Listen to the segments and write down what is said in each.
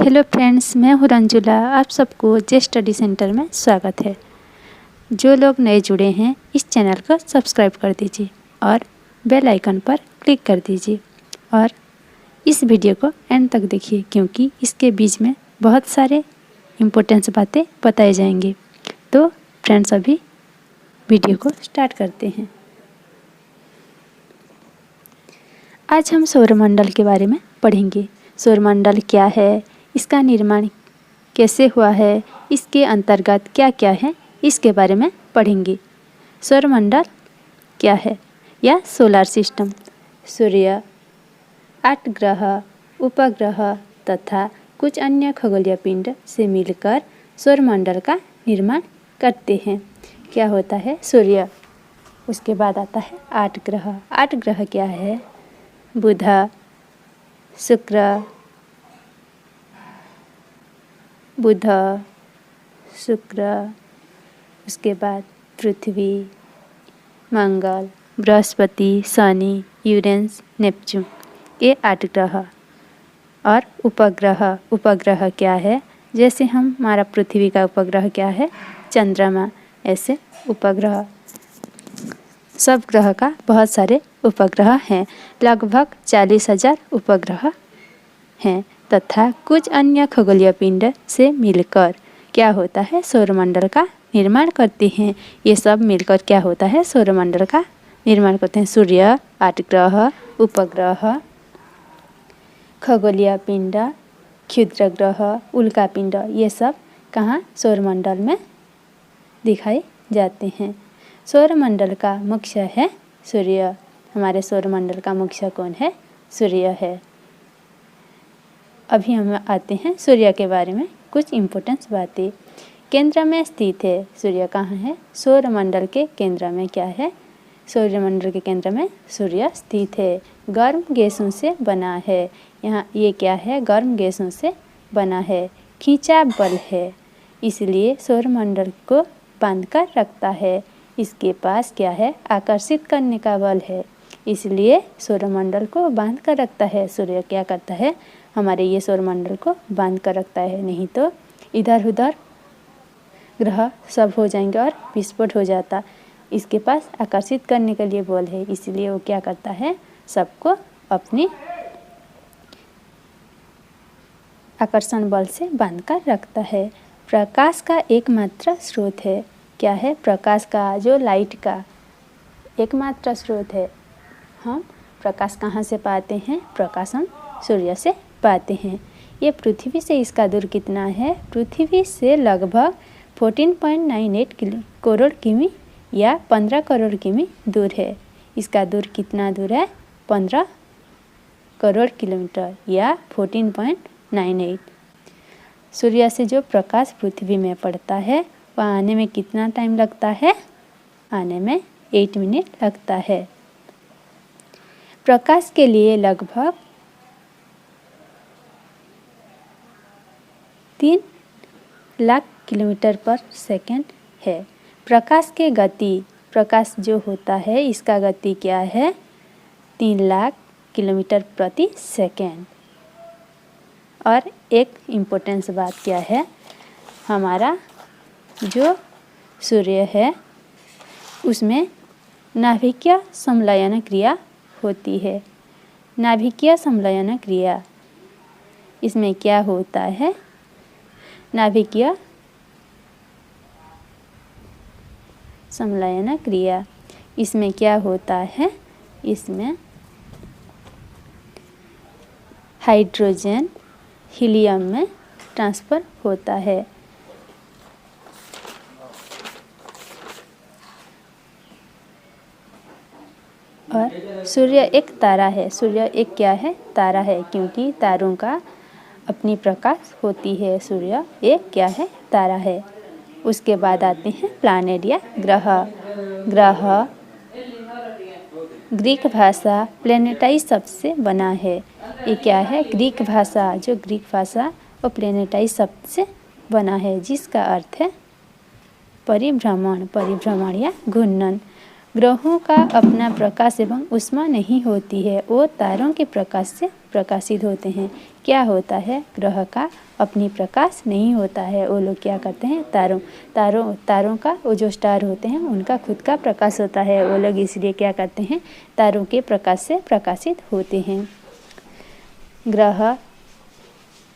Hello friends, मैं हूँ रंजुला। आप सबको जे स्टडी सेंटर में स्वागत है। जो लोग नए जुड़े हैं इस चैनल को सब्सक्राइब कर दीजिए और बेल आइकन पर क्लिक कर दीजिए और इस वीडियो को एंड तक देखिए, क्योंकि इसके बीच में बहुत सारे इम्पोर्टेंस बातें बताई जाएंगी। तो फ्रेंड्स, अभी वीडियो को स्टार्ट करते हैं। आज हम सौरमंडल के बारे में पढ़ेंगे। सौरमंडल क्या है, इसका निर्माण कैसे हुआ है, इसके अंतर्गत क्या क्या है, इसके बारे में पढ़ेंगे। सौरमंडल क्या है या सोलर सिस्टम। सूर्य, 8 ग्रह, उपग्रह तथा कुछ अन्य खगोलीय पिंड से मिलकर सौरमंडल का निर्माण करते हैं। क्या होता है? सूर्य, उसके बाद आता है 8 ग्रह। 8 ग्रह क्या है? बुध, शुक्र, उसके बाद पृथ्वी, मंगल, बृहस्पति, शनि, यूरेनस, नेपच्यून, ये 8 ग्रह। और उपग्रह क्या है? जैसे हमारा पृथ्वी का उपग्रह क्या है? चंद्रमा। ऐसे उपग्रह, सब ग्रह का बहुत सारे उपग्रह हैं। लगभग 40,000 उपग्रह हैं तथा कुछ अन्य खगोलीय पिंड से मिलकर क्या होता है? सौरमंडल का निर्माण करते हैं। ये सब मिलकर क्या होता है? सौरमंडल का निर्माण करते हैं। सूर्य, 8 ग्रह, उपग्रह, खगोलीय पिंड, क्षुद्र ग्रह, उल्का पिंड, ये सब कहाँ? सौरमंडल में दिखाई जाते हैं। सौरमंडल का मुख्य है सूर्य। हमारे सौरमंडल का मुख्य कौन है? सूर्य है। अभी हम आते हैं सूर्य के बारे में कुछ इम्पोर्टेंस बातें। केंद्र में स्थित है। सूर्य कहाँ है? सौरमंडल के केंद्र में क्या है? सौरमंडल के केंद्र में सूर्य स्थित है। गर्म गैसों से बना है। यहाँ ये क्या है? गर्म गैसों से बना है। खींचा बल है, इसलिए सौरमंडल को बांध कर रखता है। इसके पास क्या है? आकर्षित करने का बल है, इसलिए सौरमंडल को बांध कर रखता है। सूर्य क्या करता है? हमारे ये सौरमंडल को बांध कर रखता है, नहीं तो इधर उधर ग्रह सब हो जाएंगे और विस्फोट हो जाता। इसके पास आकर्षित करने के लिए बल है, इसलिए वो क्या करता है? सबको अपनी आकर्षण बल से बांध कर रखता है। प्रकाश का एकमात्र स्रोत है। क्या है? प्रकाश का, जो लाइट का एकमात्र स्रोत है। हम प्रकाश कहाँ से पाते हैं? प्रकाश हम सूर्य से पाते हैं। ये पृथ्वी से इसका दूर कितना है? पृथ्वी से लगभग 14.98 करोड़ किमी या 15 करोड़ किमी दूर है। इसका दूर कितना दूर है? 15 करोड़ किलोमीटर या 14.98। सूर्य से जो प्रकाश पृथ्वी में पड़ता है वह आने में कितना टाइम लगता है? आने में 8 मिनट लगता है। प्रकाश के लिए लगभग 3 लाख किलोमीटर पर सेकंड है। प्रकाश के गति, प्रकाश जो होता है इसका गति क्या है? 3 लाख किलोमीटर प्रति सेकंड। और एक इम्पोर्टेंस बात क्या है? हमारा जो सूर्य है उसमें नाभिकीय संलयन क्रिया होती है। नाभिकीय संलयन क्रिया, इसमें क्या होता है? नाभिकीय संलयन क्रिया, इसमें क्या होता है? इसमें हाइड्रोजन हीलियम में ट्रांसफ़र होता है। और सूर्य एक तारा है। सूर्य एक क्या है? तारा है, क्योंकि तारों का अपनी प्रकाश होती है। सूर्य एक क्या है? तारा है। उसके बाद आते हैं प्लैनेट या ग्रह ग्रीक भाषा प्लेनेटाइज शब्द से बना है। ये क्या है? ग्रीक भाषा, जो ग्रीक भाषा वो प्लेनेटाइज शब्द से बना है, जिसका अर्थ है परिभ्रमण या घूर्णन। ग्रहों का अपना प्रकाश एवं ऊष्मा नहीं होती है, वो तारों के प्रकाश से प्रकाशित होते हैं। क्या होता है? ग्रह का अपनी प्रकाश नहीं होता है, वो लोग क्या करते हैं? तारों का वो जो स्टार होते हैं उनका खुद का प्रकाश होता है, वो लोग इसलिए क्या करते हैं? तारों के प्रकाश से प्रकाशित होते हैं। ग्रह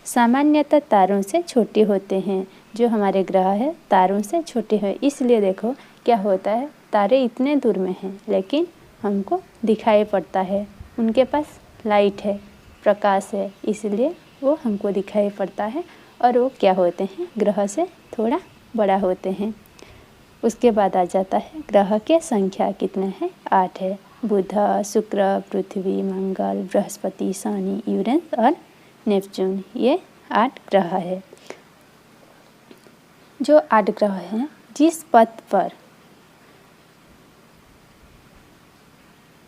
सामान्यतः तारों से छोटे होते हैं। जो हमारे ग्रह है तारों से छोटे हैं, इसलिए देखो क्या होता है, तारे इतने दूर में हैं लेकिन हमको दिखाई पड़ता है, उनके पास लाइट है, प्रकाश है, इसलिए वो हमको दिखाई पड़ता है और वो क्या होते हैं? ग्रह से थोड़ा बड़ा होते हैं। उसके बाद आ जाता है ग्रह के संख्या कितने हैं? 8 है। बुध, शुक्र, पृथ्वी, मंगल, बृहस्पति, शनि, यूरेनस और नेपच्यून, ये 8 ग्रह है। जो 8 ग्रह हैं, जिस पथ पर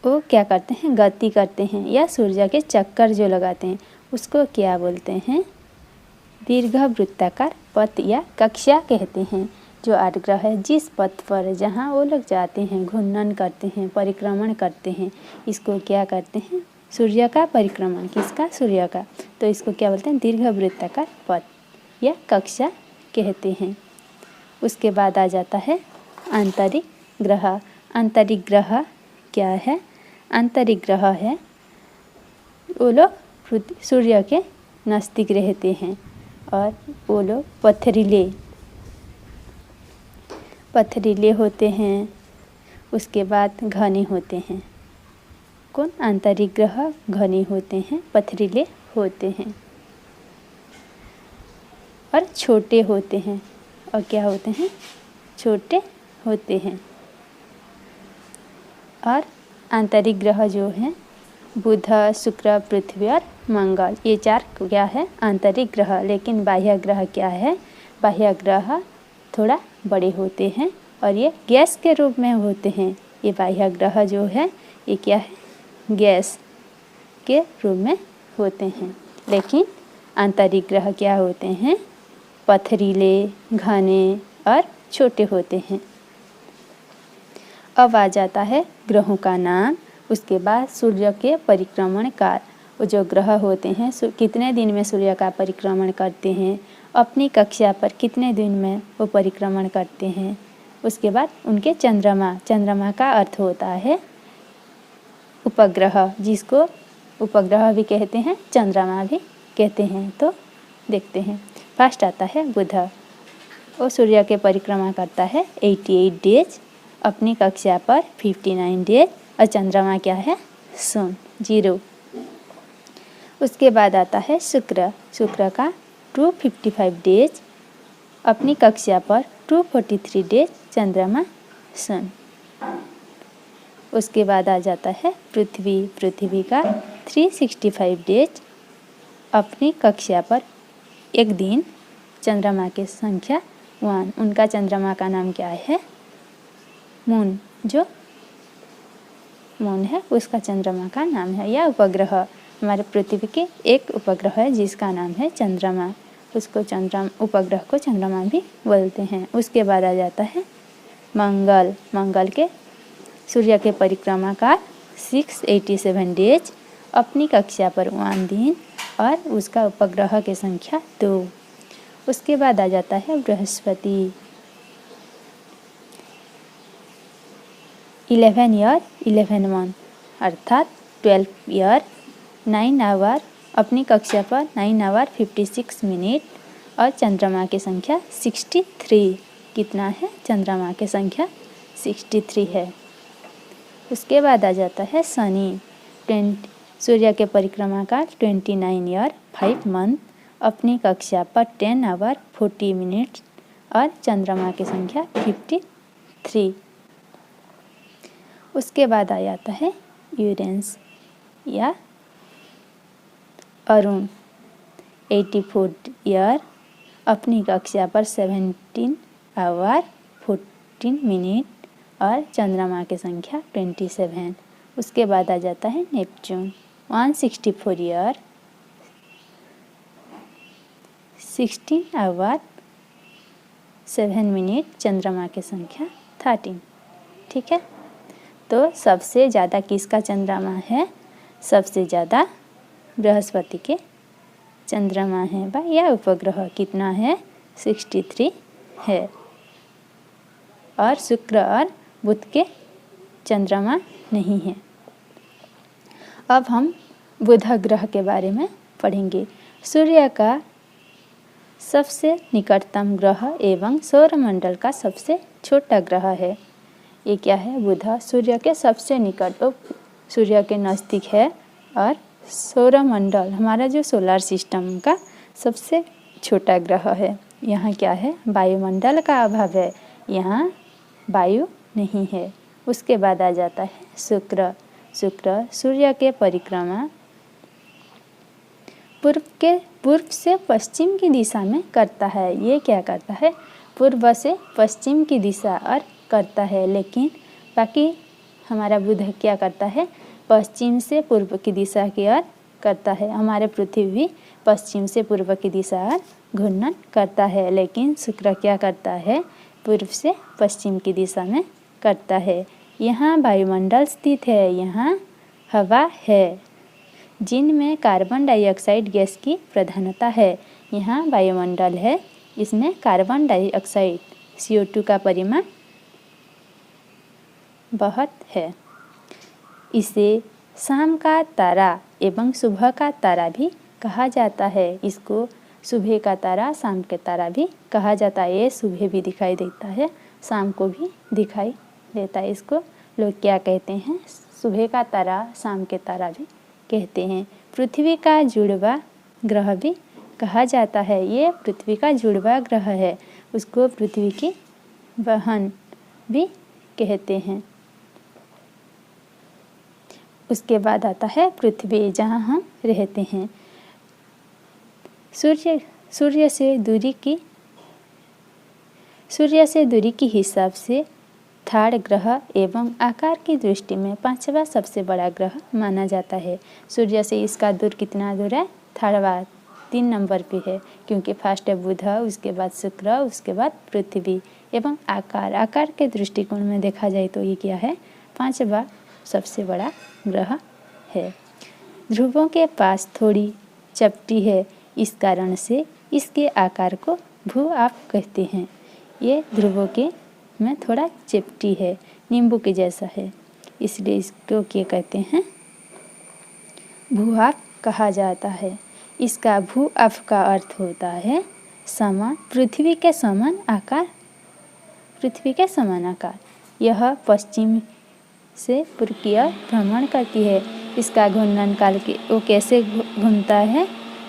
वो क्या करते हैं? गति करते हैं या सूर्य के चक्कर जो लगाते हैं उसको क्या बोलते हैं? दीर्घवृत्ताकार पथ या कक्षा कहते हैं। जो 8 ग्रह है, जिस पथ पर जहाँ वो लोग जाते हैं, घूर्णन करते हैं, परिक्रमण करते हैं, इसको क्या करते हैं? सूर्य का परिक्रमण। किसका? सूर्य का। तो इसको क्या बोलते हैं? दीर्घवृत्ताकार पथ या कक्षा कहते हैं। उसके बाद आ जाता है आंतरिक ग्रह। आंतरिक ग्रह क्या है? आंतरिक ग्रह है वो लोग सूर्य के नज़दीक रहते हैं और वो लोग पथरीले होते हैं। उसके बाद घने होते हैं। कौन? आंतरिक ग्रह घने होते हैं, पथरीले होते हैं और छोटे होते हैं। और क्या होते हैं? छोटे होते हैं। और आंतरिक ग्रह जो हैं बुध, शुक्र, पृथ्वी और मंगल, ये 4 क्या है? आंतरिक ग्रह। लेकिन बाह्य ग्रह क्या है? बाह्य ग्रह थोड़ा बड़े होते हैं और ये गैस के रूप में होते हैं। ये बाह्य ग्रह जो है ये क्या है? गैस के रूप में होते हैं। लेकिन आंतरिक ग्रह क्या होते हैं? पथरीले, घने और छोटे होते हैं। अब आ जाता है ग्रहों का नाम। उसके बाद सूर्य के परिक्रमण काल। वो जो ग्रह होते हैं कितने दिन में सूर्य का परिक्रमण करते हैं, अपनी कक्षा पर कितने दिन में वो परिक्रमण करते हैं। उसके बाद उनके चंद्रमा। चंद्रमा का अर्थ होता है उपग्रह, जिसको उपग्रह भी कहते हैं, चंद्रमा भी कहते हैं। तो देखते हैं। फर्स्ट आता है बुध। वो सूर्य के परिक्रमा करता है 88 डेज, अपनी कक्षा पर 59 डेज और चंद्रमा क्या है? शून्य, 0। उसके बाद आता है शुक्र। शुक्र का 255 डेज, अपनी कक्षा पर 243 डेज, चंद्रमा शून्य। उसके बाद आ जाता है पृथ्वी। पृथ्वी का 365 डेज, अपनी कक्षा पर 1 दिन, चंद्रमा की संख्या 1। उनका चंद्रमा का नाम क्या है? मून। जो मून है उसका चंद्रमा का नाम है, या उपग्रह। हमारे पृथ्वी के एक उपग्रह है जिसका नाम है चंद्रमा, उसको उपग्रह को चंद्रमा भी बोलते हैं। उसके बाद आ जाता है मंगल। मंगल के सूर्य के परिक्रमा का 687 डेज, अपनी कक्षा पर 1 दिन और उसका उपग्रह की संख्या 2। उसके बाद आ जाता है बृहस्पति। 11 ईयर 11 मंथ अर्थात 12 ईयर 9 आवर, अपनी कक्षा पर 9 आवर 56 मिनट और चंद्रमा की संख्या 63। कितना है? चंद्रमा की संख्या 63 है। उसके बाद आ जाता है शनि। सूर्य के परिक्रमा का 29 ईयर 5 मंथ, अपनी कक्षा पर 10 आवर 40 मिनट और चंद्रमा की संख्या 53। उसके बाद आ जाता है यूरेनस या अरुण। 84 ईयर, अपनी कक्षा पर 17 आवर 14 मिनट और चंद्रमा की संख्या 27। उसके बाद आ जाता है नेपच्यून। 164 ईयर 16 आवर 7 मिनट, चंद्रमा की संख्या 13। ठीक है। तो सबसे ज़्यादा किसका चंद्रमा है? सबसे ज़्यादा बृहस्पति के चंद्रमा है या उपग्रह कितना है? 63 है। और शुक्र और बुध के चंद्रमा नहीं है। अब हम बुध ग्रह के बारे में पढ़ेंगे। सूर्य का सबसे निकटतम ग्रह एवं सौरमंडल का सबसे छोटा ग्रह है। ये क्या है? बुध सूर्य के सबसे निकट, तो सूर्य के नज़दीक है। और सौरमंडल हमारा जो सोलर सिस्टम का सबसे छोटा ग्रह है। यहाँ क्या है? वायुमंडल का अभाव है, यहाँ वायु नहीं है। उसके बाद आ जाता है शुक्र। शुक्र सूर्य के परिक्रमा पूर्व से पश्चिम की दिशा में करता है। ये क्या करता है? पूर्व से पश्चिम की दिशा और करता है। लेकिन बाकी हमारा बुध क्या करता है? पश्चिम से पूर्व की दिशा की ओर करता है। हमारे पृथ्वी भी पश्चिम से पूर्व की दिशा और घूर्णन करता है। लेकिन शुक्र क्या करता है? पूर्व से पश्चिम की दिशा में करता है। यहाँ वायुमंडल स्थित है, यहाँ हवा है जिनमें कार्बन डाइऑक्साइड गैस की प्रधानता है। यहाँ वायुमंडल है, इसमें कार्बन डाइऑक्साइड CO2 का परिमाण बहुत है। इसे शाम का तारा एवं सुबह का तारा भी कहा जाता है। इसको सुबह का तारा, शाम के तारा भी कहा जाता है। ये सुबह भी दिखाई देता है, शाम को भी दिखाई देता है। इसको लोग क्या कहते हैं? सुबह का तारा, शाम के तारा भी कहते हैं। पृथ्वी का जुड़वा ग्रह भी कहा जाता है। ये पृथ्वी का जुड़वा ग्रह है, उसको पृथ्वी की बहन भी कहते हैं। उसके बाद आता है पृथ्वी, जहाँ हम रहते हैं। सूर्य से दूरी की हिसाब से थर्ड ग्रह एवं आकार की दृष्टि में 5वां सबसे बड़ा ग्रह माना जाता है। सूर्य से इसका दूर कितना दूर है? 3 नंबर पे है, क्योंकि फर्स्ट है बुध, उसके बाद शुक्र, उसके बाद पृथ्वी। एवं आकार के दृष्टिकोण में देखा जाए तो ये क्या है? 5वां सबसे बड़ा ग्रह है। ध्रुवों के पास थोड़ी चपटी है, इस कारण से इसके आकार को भू-आप कहते हैं। ये ध्रुवों के में थोड़ा चिपटी है, नींबू के जैसा है, इसलिए इसको क्या कहते हैं? भू-आप कहा जाता है। इसका भू-आप का अर्थ होता है समान, पृथ्वी के समान आकार। पृथ्वी के समान आकार। यह पश्चिम से पूर्व की ओर भ्रमण करती है। इसका घूर्णन काल के वो कैसे घूमता है?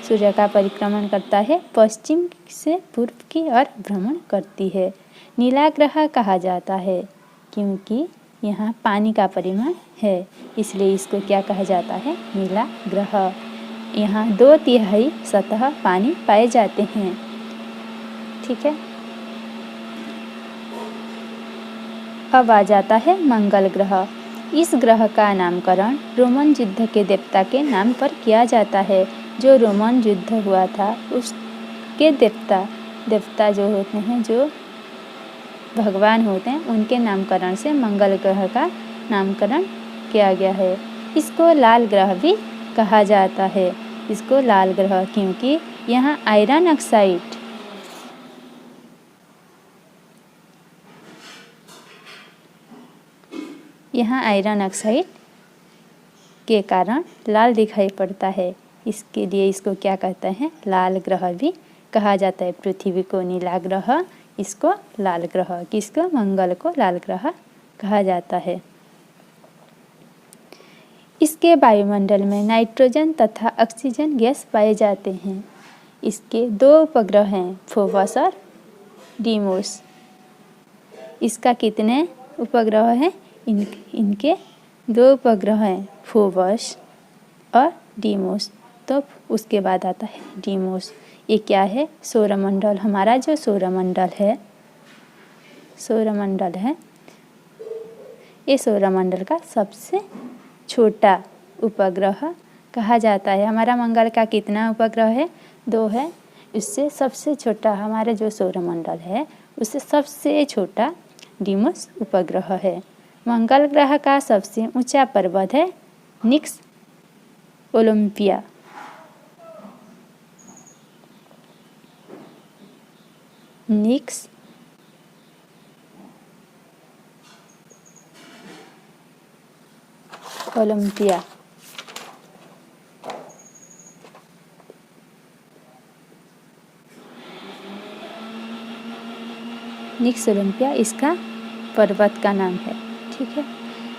सूर्य का परिक्रमण करता है, पश्चिम से पूर्व की ओर भ्रमण करती है। नीला ग्रह कहा जाता है क्योंकि यहाँ पानी का परिमाण है, इसलिए इसको क्या कहा जाता है? नीला ग्रह। यहाँ 2/3 सतह पानी पाए जाते हैं। ठीक है। अब आ जाता है मंगल ग्रह। इस ग्रह का नामकरण रोमन युद्ध के देवता के नाम पर किया जाता है। जो रोमन युद्ध हुआ था उसके देवता जो होते हैं, जो भगवान होते हैं, उनके नामकरण से मंगल ग्रह का नामकरण किया गया है। इसको लाल ग्रह भी कहा जाता है। इसको लाल ग्रह क्योंकि यहाँ आयरन ऑक्साइड के कारण लाल दिखाई पड़ता है, इसके लिए इसको क्या कहते हैं? लाल ग्रह भी कहा जाता है। पृथ्वी को नीला ग्रह, इसको लाल ग्रह, किसको? मंगल को लाल ग्रह कहा जाता है। इसके वायुमंडल में नाइट्रोजन तथा ऑक्सीजन गैस पाए जाते हैं। इसके 2 उपग्रह हैं, फोबस और डीमोस। इसका कितने उपग्रह हैं? इनके 2 उपग्रह हैं, फोबस और डीमोस। तो उसके बाद आता है डीमोस। ये क्या है? सौरमंडल। हमारा जो सौरमंडल है, ये सौरमंडल का सबसे छोटा उपग्रह कहा जाता है। हमारा मंगल का कितना उपग्रह है? 2 है। इससे सबसे छोटा हमारा जो सौरमंडल है, उससे सबसे छोटा डीमोस उपग्रह है। मंगल ग्रह का सबसे ऊंचा पर्वत है निक्स ओलंपिया। निक्स ओलंपिया। निक्स ओलंपिया इसका पर्वत का नाम है। ठीक है,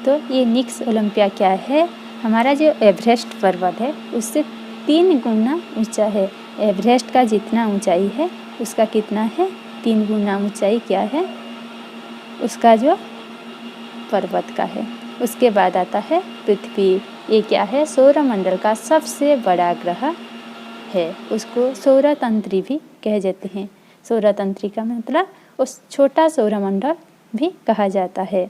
तो ये निक्स ओलंपिया क्या है, हमारा जो एवरेस्ट पर्वत है उससे 3 गुना ऊंचा है। एवरेस्ट का जितना ऊंचाई है उसका कितना है, 3 गुना ऊंचाई क्या है उसका जो पर्वत का है। उसके बाद आता है पृथ्वी। ये क्या है, सौरमंडल का सबसे बड़ा ग्रह है। उसको सौरतंत्री भी कह जाते हैं। सौरतंत्री का मतलब उस छोटा सौरमंडल भी कहा जाता है।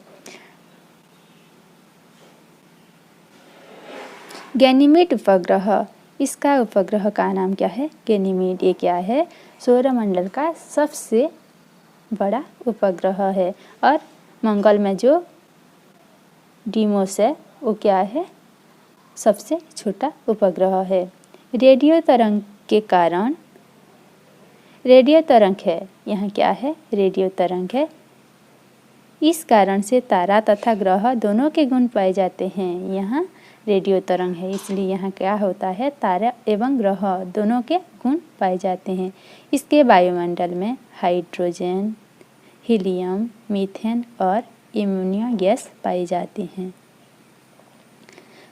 गैनीमेड उपग्रह, इसका उपग्रह का नाम क्या है, गैनीमेड। ये क्या है, सौरमंडल का सबसे बड़ा उपग्रह है। और मंगल में जो डीमोस है वो क्या है, सबसे छोटा उपग्रह है। रेडियो तरंग के कारण, रेडियो तरंग है, यहाँ क्या है, रेडियो तरंग है। इस कारण से तारा तथा ग्रह दोनों के गुण पाए जाते हैं। यहाँ रेडियो तरंग है इसलिए यहाँ क्या होता है, तारा एवं ग्रह दोनों के गुण पाए जाते हैं। इसके वायुमंडल में हाइड्रोजन, हीलियम, मीथेन और एमोनिया गैस पाई जाती हैं।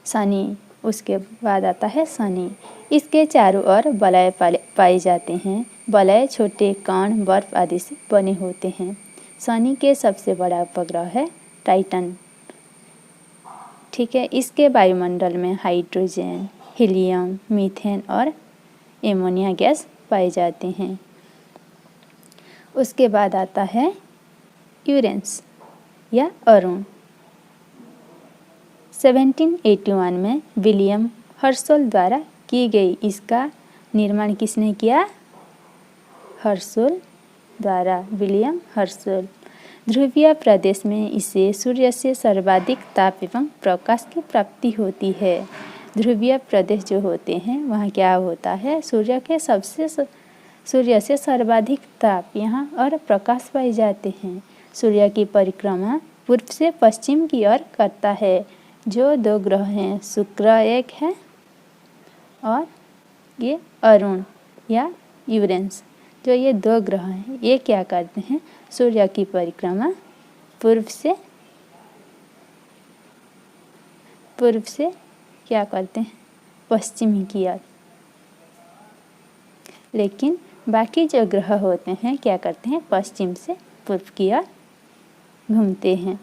शनि, उसके बाद आता है शनि। इसके चारों ओर वलय पाए जाते हैं। वलय छोटे कण, बर्फ आदि से बने होते हैं। शनि के सबसे बड़ा उपग्रह है टाइटन। ठीक है, इसके वायुमंडल में हाइड्रोजन, हीलियम, मीथेन और एमोनिया गैस पाए जाते हैं। उसके बाद आता है यूरेनस या अरुण। 1781 में विलियम हर्शल द्वारा की गई। इसका निर्माण किसने किया, हर्शल द्वारा, विलियम हर्शल। ध्रुवीय प्रदेश में इसे सूर्य से सर्वाधिक ताप एवं प्रकाश की प्राप्ति होती है। ध्रुवीय प्रदेश जो होते हैं वहाँ क्या होता है, सूर्य से सर्वाधिक ताप यहाँ और प्रकाश पाए जाते हैं। सूर्य की परिक्रमा पूर्व से पश्चिम की ओर करता है। जो 2 ग्रह हैं, शुक्र एक है और ये अरुण या यूरेनस, जो ये 2 ग्रह हैं ये क्या करते हैं, सूर्य की परिक्रमा पूर्व से क्या करते हैं, पश्चिमी की ओर। लेकिन बाकी जो ग्रह होते हैं क्या करते हैं, पश्चिम से पूर्व की ओर घूमते हैं।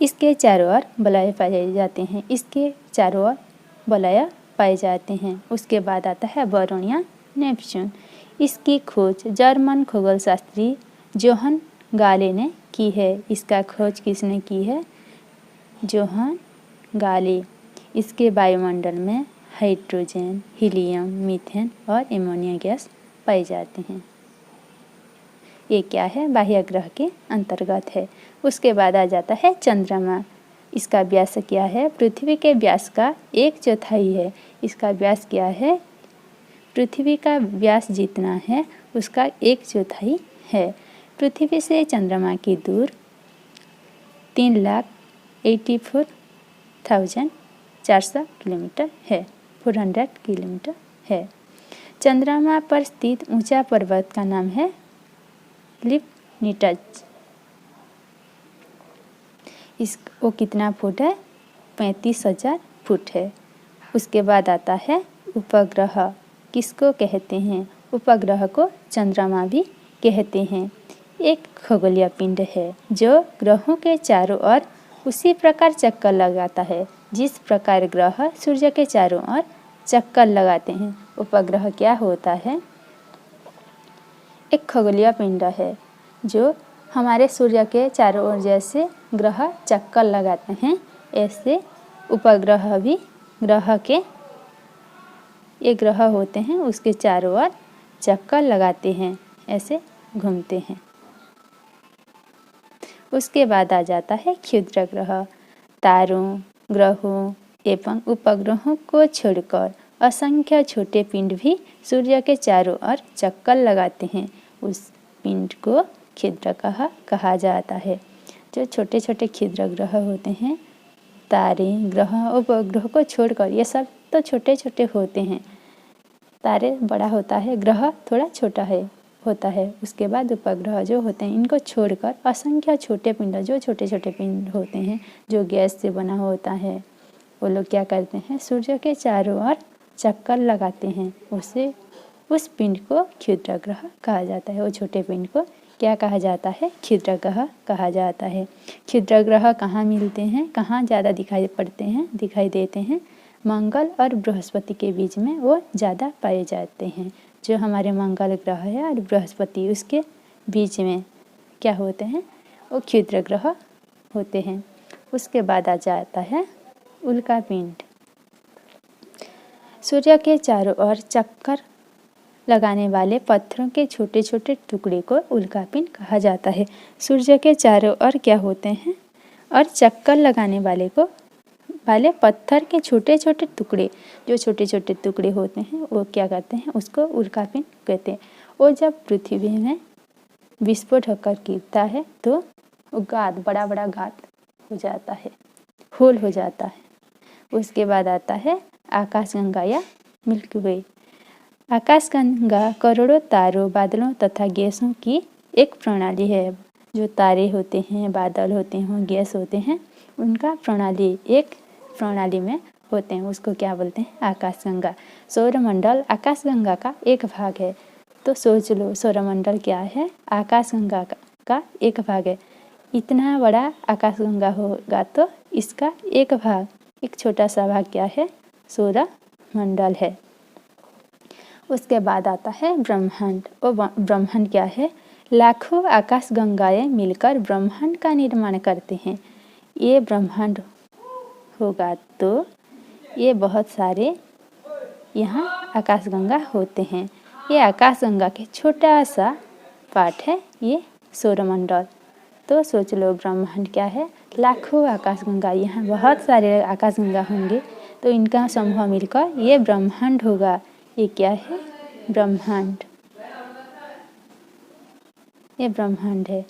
इसके चारों ओर वलय पाए जाते हैं। इसके चारों ओर वलय पाए जाते हैं। उसके बाद आता है वरुण या नेपच्यून। इसकी खोज जर्मन खगोलशास्त्री जोहन गाले ने की है। इसका खोज किसने की है, जोहन गाले। इसके वायुमंडल में हाइड्रोजन, हीलियम, मीथेन और एमोनिया गैस पाए जाते हैं। ये क्या है, बाह्य ग्रह के अंतर्गत है। उसके बाद आ जाता है चंद्रमा। इसका व्यास क्या है, पृथ्वी के व्यास का 1/4 है। इसका व्यास क्या है, पृथ्वी का व्यास जितना है उसका 1/4 है। पृथ्वी से चंद्रमा की दूर 3,84,400 किलोमीटर है, 400 किलोमीटर है। चंद्रमा पर स्थित ऊंचा पर्वत का नाम है लिप्निटज। वो कितना फुट है, 35,000 फुट है। उसके बाद आता है उपग्रह। किसको कहते हैं, उपग्रह को चंद्रमा भी कहते हैं। एक खगोलीय पिंड है जो ग्रहों के चारों ओर उसी प्रकार चक्कर लगाता है जिस प्रकार ग्रह सूर्य के चारों ओर चक्कर लगाते हैं। उपग्रह क्या होता है, एक खगोलीय पिंड है जो हमारे सूर्य के चारों ओर जैसे ग्रह चक्कर लगाते हैं, ऐसे उपग्रह भी ग्रह के, ये ग्रह होते हैं उसके चारों ओर चक्कर लगाते हैं, ऐसे घूमते हैं। उसके बाद आ जाता है क्षुद्र ग्रह। तारों, ग्रहों एवं उपग्रहों को छोड़कर असंख्य छोटे पिंड भी सूर्य के चारों ओर चक्कर लगाते हैं। उस पिंड को क्षुद्र ग्रह कहा जाता है। जो छोटे छोटे क्षुद्र ग्रह होते हैं, तारे, ग्रह, उपग्रह को छोड़कर, ये सब तो छोटे छोटे होते हैं। तारे बड़ा होता है, ग्रह थोड़ा छोटा होता है। उसके बाद उपग्रह जो होते हैं, इनको छोड़कर असंख्य छोटे पिंड, जो छोटे छोटे पिंड होते हैं जो गैस से बना होता है, वो लोग क्या करते हैं, सूर्य के चारों ओर चक्कर लगाते हैं। उस पिंड को क्षुद्र ग्रह कहा जाता है। वो छोटे पिंड को क्या कहा जाता है, क्षुद्र ग्रह कहा जाता है। क्षुद्र ग्रह कहाँ मिलते हैं, कहाँ ज़्यादा दिखाई देते हैं? मंगल और बृहस्पति के बीच में वो ज़्यादा पाए जाते हैं। जो हमारे मंगल ग्रह है और बृहस्पति, उसके बीच में क्या होते हैं, वो क्षुद्र ग्रह होते हैं। उसके बाद आ जाता है उल्का पिंड। सूर्य के चारों ओर चक्कर लगाने वाले पत्थरों के छोटे छोटे टुकड़े को उल्का पिंड कहा जाता है। सूर्य के चारों ओर क्या होते हैं, और चक्कर लगाने वाले पत्थर के छोटे छोटे टुकड़े, जो छोटे छोटे टुकड़े होते हैं, वो क्या करते हैं, उसको उल्का पिंड कहते हैं। वो जब पृथ्वी में विस्फोट होकर गिरता है तो बड़ा बड़ा गाद हो जाता है, होल हो जाता है। उसके बाद आता है आकाशगंगा या मिल्की वे। आकाशगंगा करोड़ों तारों, बादलों तथा गैसों की एक प्रणाली है। जो तारे होते हैं, बादल होते हैं, गैस होते हैं, उनका एक प्रणाली में होते हैं। उसको क्या बोलते हैं, आकाशगंगा। सौरमंडल आकाशगंगा का एक भाग है। तो सोच लो, सौरमंडल क्या है, आकाशगंगा का एक भाग है। इतना बड़ा आकाशगंगा होगा तो इसका एक भाग, एक छोटा सा भाग क्या है, सौरमंडल है। उसके बाद आता है ब्रह्मांड। वो ब्रह्मांड क्या है, लाखों आकाशगंगाएं मिलकर ब्रह्मांड का निर्माण करते हैं। ये ब्रह्मांड होगा तो ये बहुत सारे यहाँ आकाशगंगा होते हैं। ये आकाशगंगा के छोटा सा पार्ट है ये सौरमंडल। तो सोच लो, ब्रह्मांड क्या है, लाखों आकाशगंगा, यहाँ बहुत सारे आकाशगंगा होंगे तो इनका समूह मिलकर ये ब्रह्मांड होगा। ये क्या है, ब्रह्मांड। ये ब्रह्मांड है।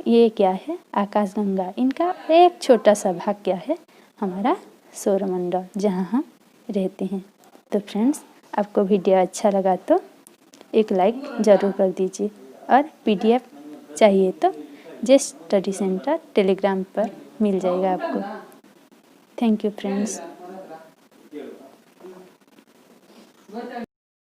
ये क्या है, आकाशगंगा। इनका एक छोटा सा भाग क्या है, हमारा सौरमंडल, जहाँ हम रहते हैं। तो फ्रेंड्स, आपको वीडियो अच्छा लगा तो एक लाइक ज़रूर कर दीजिए, और PDF चाहिए तो जे स्टडी सेंटर टेलीग्राम पर मिल जाएगा आपको। Thank you friends.